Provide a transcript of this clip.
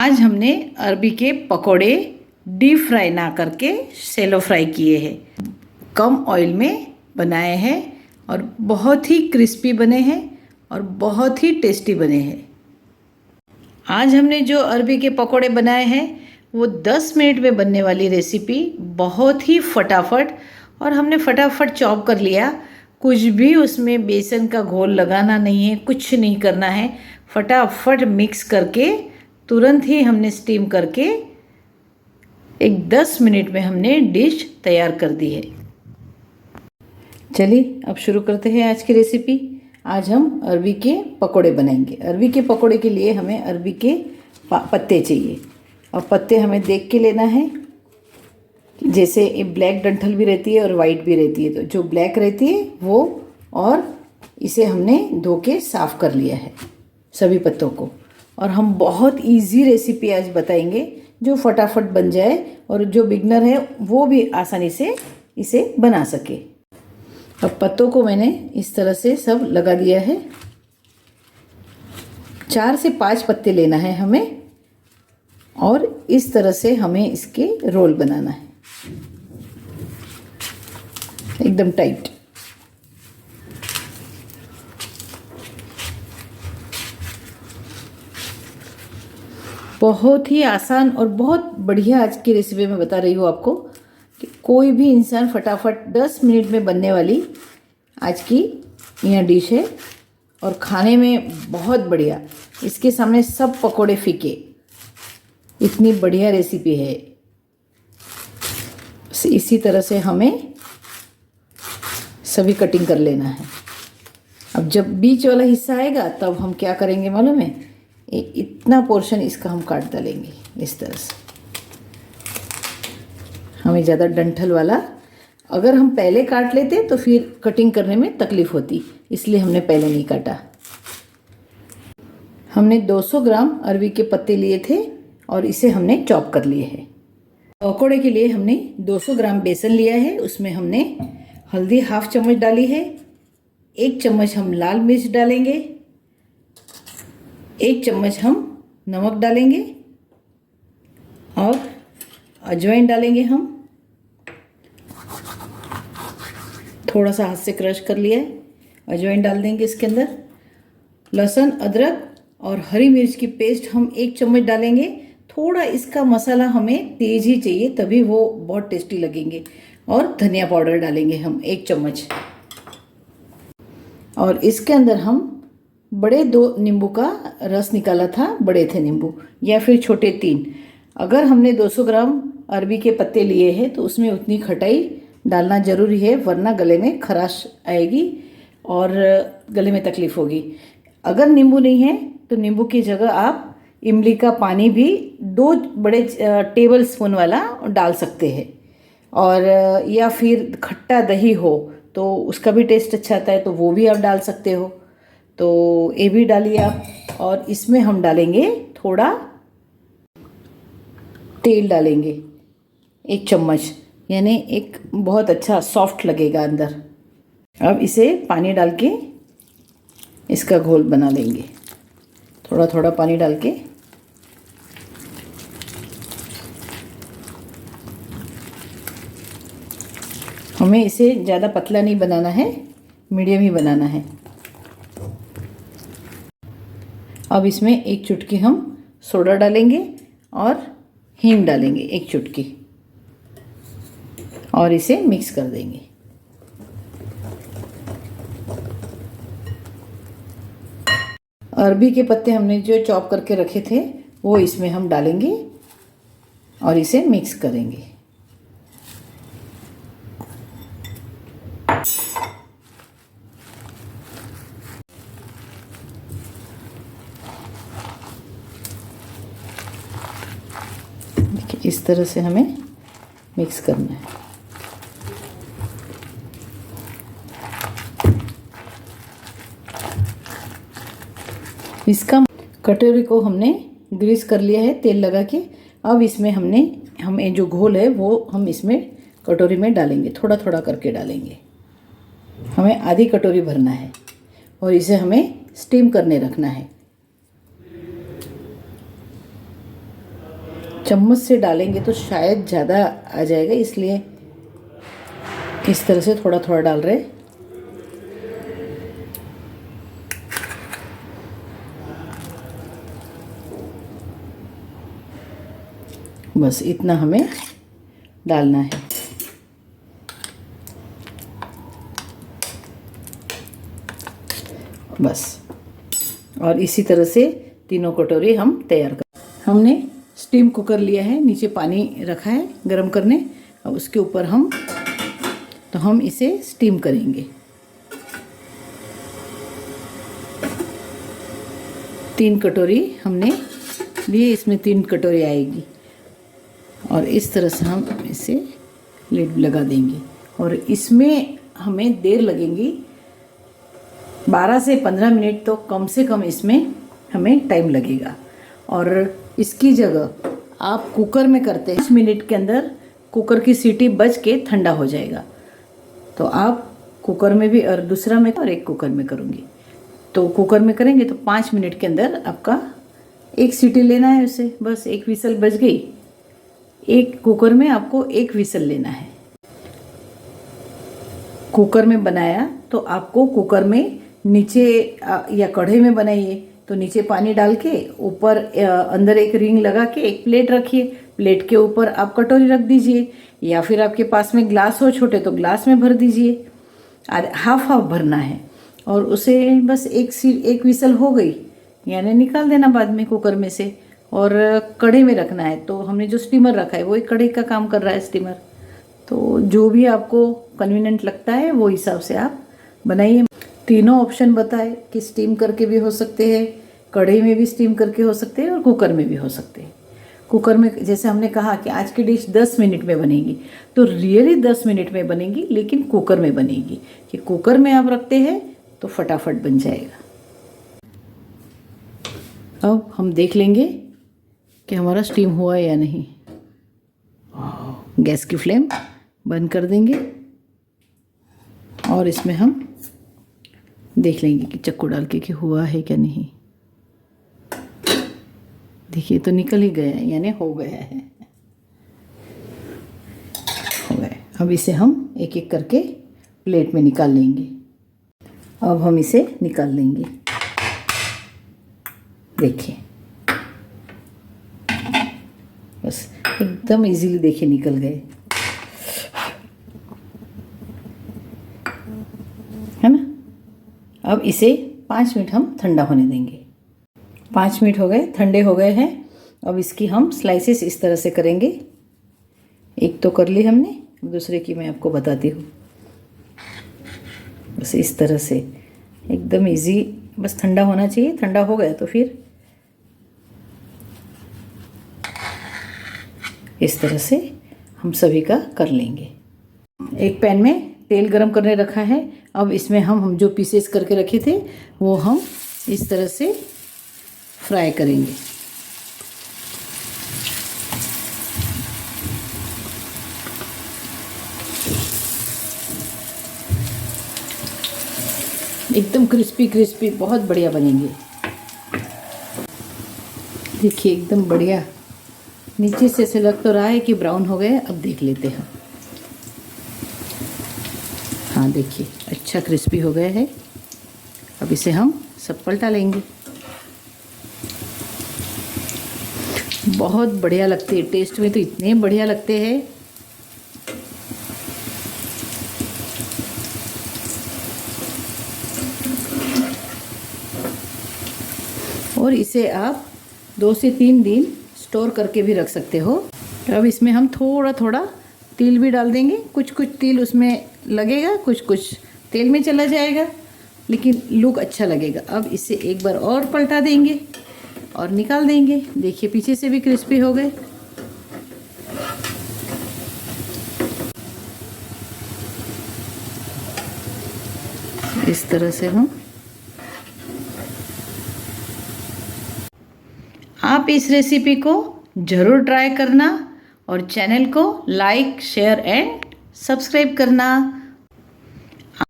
आज हमने अरबी के पकोड़े डीप फ्राई ना करके शैलो फ्राई किए हैं। कम ऑयल में बनाए हैं और बहुत ही क्रिस्पी बने हैं और बहुत ही टेस्टी बने हैं। आज हमने जो अरबी के पकोड़े बनाए हैं वो 10 मिनट में बनने वाली रेसिपी, बहुत ही फटाफट, और हमने फटाफट चॉप कर लिया। कुछ भी उसमें बेसन का घोल लगाना नहीं है, कुछ नहीं करना है। फटाफट मिक्स करके तुरंत ही हमने स्टीम करके एक 10 मिनट में हमने डिश तैयार कर दी है। चलिए अब शुरू करते हैं आज की रेसिपी। आज हम अरबी के पकोड़े बनाएंगे। अरबी के पकोड़े के लिए हमें अरबी के पत्ते चाहिए, और पत्ते हमें देख के लेना है। जैसे ये ब्लैक डंठल भी रहती है और वाइट भी रहती है, तो जो ब्लैक रहती है वो, और इसे हमने धो के साफ़ कर लिया है सभी पत्तों को। और हम बहुत इजी रेसिपी आज बताएंगे जो फटाफट बन जाए और जो बिगनर है वो भी आसानी से इसे बना सके। अब पत्तों को मैंने इस तरह से सब लगा दिया है। 4 से 5 पत्ते लेना है हमें, और इस तरह से हमें इसके रोल बनाना है, एकदम टाइट। बहुत ही आसान और बहुत बढ़िया आज की रेसिपी मैं बता रही हूँ आपको कि कोई भी इंसान फटाफट 10 मिनट में बनने वाली आज की यह डिश है, और खाने में बहुत बढ़िया। इसके सामने सब पकोड़े फीके, इतनी बढ़िया रेसिपी है। इसी तरह से हमें सभी कटिंग कर लेना है। अब जब बीच वाला हिस्सा आएगा तब हम क्या करेंगे मालूम है, इतना पोर्शन इसका हम काट डालेंगे इस तरह से। हमें ज़्यादा डंठल वाला, अगर हम पहले काट लेते तो फिर कटिंग करने में तकलीफ़ होती, इसलिए हमने पहले नहीं काटा। हमने 200 ग्राम अरबी के पत्ते लिए थे और इसे हमने चॉप कर लिए हैं। पकौड़े के लिए हमने 200 ग्राम बेसन लिया है, उसमें हमने हल्दी 1/2 चम्मच डाली है। 1 चम्मच हम लाल मिर्च डालेंगे, 1 चम्मच हम नमक डालेंगे, और अजवाइन डालेंगे हम। थोड़ा सा हाथ से क्रश कर लिया है, अजवाइन डाल देंगे इसके अंदर। लहसुन, अदरक और हरी मिर्च की पेस्ट हम 1 चम्मच डालेंगे। थोड़ा इसका मसाला हमें तेज ही चाहिए, तभी वो बहुत टेस्टी लगेंगे। और धनिया पाउडर डालेंगे हम 1 चम्मच। और इसके अंदर हम बड़े 2 नींबू का रस निकाला था, बड़े थे नींबू, या फिर छोटे 3। अगर हमने 200 ग्राम अरबी के पत्ते लिए हैं तो उसमें उतनी खटाई डालना ज़रूरी है, वरना गले में खराश आएगी और गले में तकलीफ़ होगी। अगर नींबू नहीं है तो नींबू की जगह आप इमली का पानी भी 2 बड़े टेबल स्पून वाला डाल सकते हैं। और या फिर खट्टा दही हो तो उसका भी टेस्ट अच्छा आता है, तो वो भी आप डाल सकते हो। तो ये भी डालिए आप। और इसमें हम डालेंगे थोड़ा तेल, डालेंगे 1 चम्मच, यानी एक बहुत अच्छा सॉफ्ट लगेगा अंदर। अब इसे पानी डाल के इसका घोल बना लेंगे, थोड़ा थोड़ा पानी डाल के। हमें इसे ज़्यादा पतला नहीं बनाना है, मीडियम ही बनाना है। अब इसमें 1 चुटकी हम सोडा डालेंगे और हींग डालेंगे 1 चुटकी, और इसे मिक्स कर देंगे। अरबी के पत्ते हमने जो चॉप करके रखे थे वो इसमें हम डालेंगे और इसे मिक्स करेंगे। इस तरह से हमें मिक्स करना है। इसका कटोरी को हमने ग्रीस कर लिया है तेल लगा के। अब इसमें हम ये जो घोल है वो हम इसमें कटोरी में डालेंगे, थोड़ा थोड़ा करके डालेंगे। हमें आधी कटोरी भरना है और इसे हमें स्टीम करने रखना है। चम्मच से डालेंगे तो शायद ज़्यादा आ जाएगा, इसलिए इस तरह से थोड़ा थोड़ा डाल रहे। बस इतना हमें डालना है। बस, और इसी तरह से तीनों कटोरी हम तैयार कर। हमने स्टीम कुकर लिया है, नीचे पानी रखा है गरम करने, और उसके ऊपर हम इसे स्टीम करेंगे। 3 कटोरी हमने लिए, इसमें 3 कटोरी आएगी, और इस तरह से हम इसे लिड लगा देंगे। और इसमें हमें देर लगेगी 12 से 15 मिनट, तो कम से कम इसमें हमें टाइम लगेगा। और इसकी जगह आप कुकर में करते हैं, 5 मिनट के अंदर कुकर की सीटी बज के ठंडा हो जाएगा। तो आप कुकर में भी, और दूसरा मैं और एक कुकर में करूँगी, तो कुकर में करेंगे तो 5 मिनट के अंदर आपका एक सीटी लेना है उसे, बस एक विसल बज गई। एक कुकर में आपको एक विसल लेना है। कुकर में बनाया तो आपको कुकर में नीचे या कढ़ाई में बनाइए तो नीचे पानी डाल के ऊपर अंदर एक रिंग लगा के एक प्लेट रखिए, प्लेट के ऊपर आप कटोरी रख दीजिए, या फिर आपके पास में ग्लास हो छोटे तो ग्लास में भर दीजिए। हाफ हाफ भरना है, और उसे बस एक विसल हो गई यानी निकाल देना बाद में कुकर में से, और कढ़ाई में रखना है। तो हमने जो स्टीमर रखा है वही कढ़ाई का काम कर रहा है स्टीमर। तो जो भी आपको कन्वीनियंट लगता है वो हिसाब से आप बनाइए। तीनों ऑप्शन बताए कि स्टीम करके भी हो सकते हैं, कढ़ाई में भी स्टीम करके हो सकते हैं, और कुकर में भी हो सकते हैं। कुकर में जैसे हमने कहा कि आज की डिश 10 मिनट में बनेगी, तो रियली 10 मिनट में बनेगी, लेकिन कुकर में बनेगी कि कुकर में आप रखते हैं तो फटाफट बन जाएगा। अब हम देख लेंगे कि हमारा स्टीम हुआ या नहीं। गैस की फ्लेम बंद कर देंगे, और इसमें हम देख लेंगे कि चक्कू डाल के कि हुआ है क्या नहीं। देखिए तो निकल ही गया है, यानी हो गया है, हो गया। अब इसे हम एक एक करके प्लेट में निकाल लेंगे। अब हम इसे निकाल लेंगे। देखिए बस एकदम इजीली देखिए निकल गए, है ना। अब इसे 5 मिनट हम ठंडा होने देंगे। 5 मिनट हो गए, ठंडे हो गए हैं। अब इसकी हम स्लाइसेस इस तरह से करेंगे। एक तो कर ली हमने, दूसरे की मैं आपको बताती हूँ। बस इस तरह से एकदम इजी, बस ठंडा होना चाहिए। ठंडा हो गया तो फिर इस तरह से हम सभी का कर लेंगे। एक पैन में तेल गरम करने रखा है। अब इसमें हम जो पीसेस करके रखे थे वो हम इस तरह से फ्राई करेंगे। एकदम क्रिस्पी क्रिस्पी बहुत बढ़िया बनेंगे। देखिए एकदम बढ़िया, नीचे से ऐसे लग तो रहा है कि ब्राउन हो गए। अब देख लेते हैं। हाँ देखिए अच्छा क्रिस्पी हो गया है। अब इसे हम सब पलटा लेंगे। बहुत बढ़िया लगते हैं, टेस्ट में तो इतने बढ़िया लगते हैं। और इसे आप 2 से 3 दिन स्टोर करके भी रख सकते हो। अब इसमें हम थोड़ा थोड़ा तिल भी डाल देंगे। कुछ कुछ तिल उसमें लगेगा, कुछ कुछ तेल में चला जाएगा, लेकिन लुक अच्छा लगेगा। अब इसे एक बार और पलटा देंगे और निकाल देंगे। देखिए पीछे से भी क्रिस्पी हो गए। इस तरह से आप इस रेसिपी को ज़रूर ट्राई करना, और चैनल को लाइक शेयर एंड सब्सक्राइब करना।